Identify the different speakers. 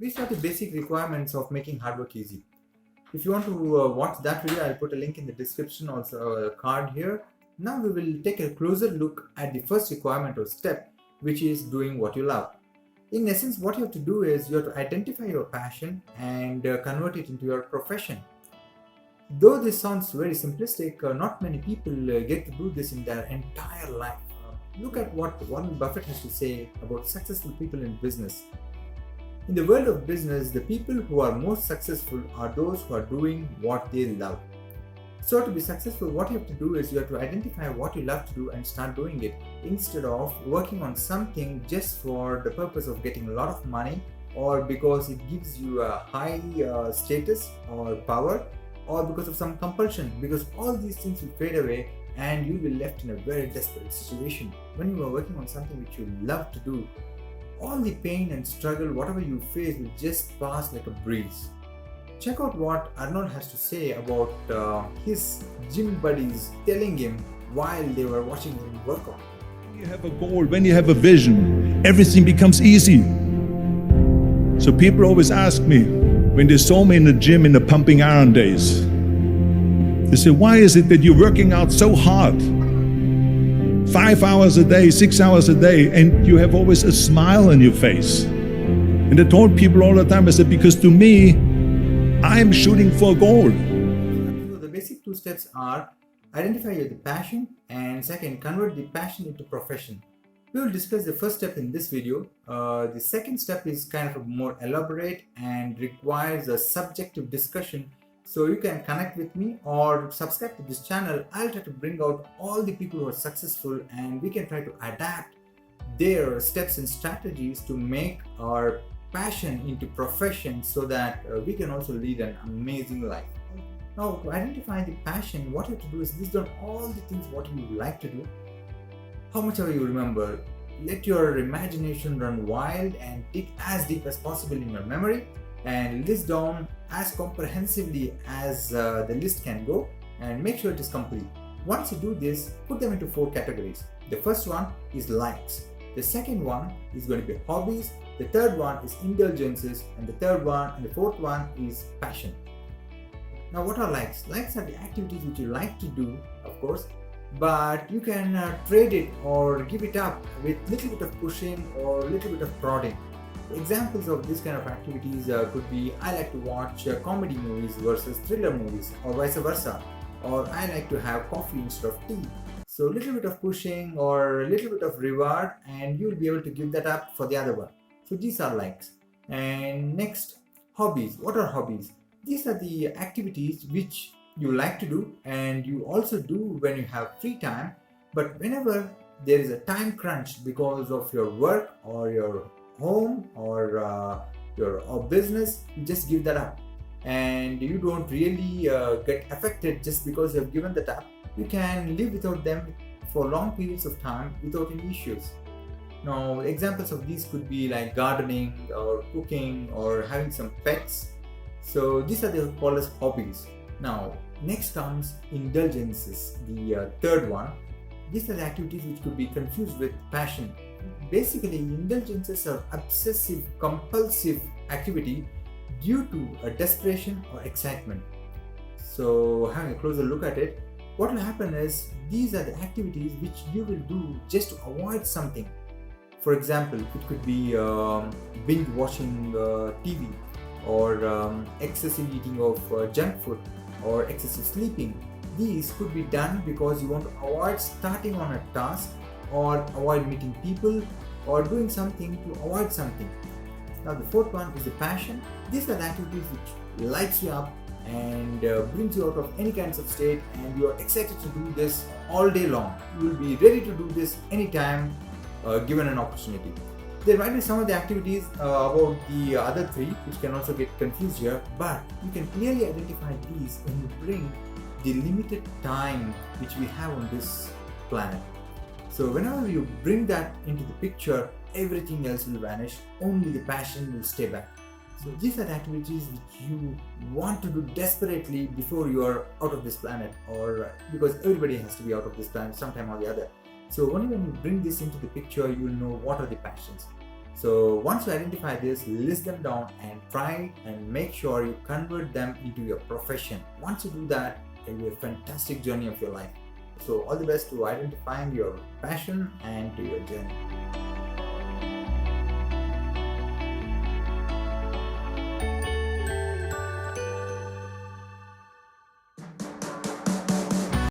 Speaker 1: These are the basic requirements of making hard work easy. If you want to watch that video, I'll put a link in the description, also a card here. Now we will take a closer look at the first requirement or step, which is doing what you love. In essence, what you have to do is you have to identify your passion and convert it into your profession. Though this sounds very simplistic, not many people get to do this in their entire life. Look at what Warren Buffett has to say about successful people in business. In the world of business, the people who are most successful are those who are doing what they love. So to be successful, what you have to do is you have to identify what you love to do and start doing it, instead of working on something just for the purpose of getting a lot of money, or because it gives you a high status or power, or because of some compulsion, because all these things will fade away and you will be left in a very desperate situation. When you are working on something which you love to do, all the pain and struggle, whatever you face, will just pass like a breeze. Check out what Arnold has to say about his gym buddies telling him while they were watching him work out.
Speaker 2: When you have a goal, when you have a vision, everything becomes easy. So people always ask me, when they saw me in the gym in the pumping iron days, they say, why is it that you're working out so hard? 5 hours a day, 6 hours a day, and you have always a smile on your face. And I told people all the time, I said, because to me, I'm shooting for a goal.
Speaker 1: So the basic two steps are identify the passion, and second, convert the passion into profession. We will discuss the first step in this video. The second step is kind of more elaborate and requires a subjective discussion. So you can connect with me or subscribe to this channel. I'll try to bring out all the people who are successful, and we can try to adapt their steps and strategies to make our passion into profession, so that we can also lead an amazing life. Now, to identify the passion, what you have to do is list down all the things what you like to do. How much ever you remember, let your imagination run wild and dig as deep as possible in your memory, and list down as comprehensively as the list can go, and make sure it is complete. Once you do this, put them into 4 categories. The first one is likes. The second one is going to be hobbies. The third one is indulgences, and the third one and the fourth one is passion. Now, what are likes? Likes are the activities which you like to do, of course, but you can trade it or give it up with little bit of pushing or little bit of prodding. Examples of this kind of activities could be, I like to watch comedy movies versus thriller movies, or vice versa, or I like to have coffee instead of tea. So little bit of pushing or a little bit of reward, and you'll be able to give that up for the other one. So these are likes. And next, hobbies. What are hobbies? These are the activities which you like to do and you also do when you have free time, but whenever there is a time crunch because of your work or your home or your business, you just give that up, and you don't really get affected just because you have given that up. You can live without them for long periods of time without any issues. Now, examples of these could be like gardening or cooking or having some pets. So these are the called as hobbies. Now, next comes indulgences, the third one. These are the activities which could be confused with passion. Basically, indulgences are obsessive, compulsive activity due to a desperation or excitement. So, having a closer look at it, what will happen is these are the activities which you will do just to avoid something. For example, it could be binge watching TV, or excessive eating of junk food, or excessive sleeping. These could be done because you want to avoid starting on a task, or avoid meeting people, or doing something to avoid something. Now the fourth one is the passion. These are the activities which lights you up and brings you out of any kinds of state, and you are excited to do this all day long. You will be ready to do this anytime given an opportunity. There might be some of the activities about the other three which can also get confused here, but you can clearly identify these when you bring the limited time which we have on this planet. So whenever you bring that into the picture, everything else will vanish, only the passion will stay back. So these are the activities which you want to do desperately before you are out of this planet, or because everybody has to be out of this planet sometime or the other. So only when you bring this into the picture, you will know what are the passions. So once you identify this, list them down and try and make sure you convert them into your profession. Once you do that, it will be a fantastic journey of your life. So all the best to identifying your passion and to your journey.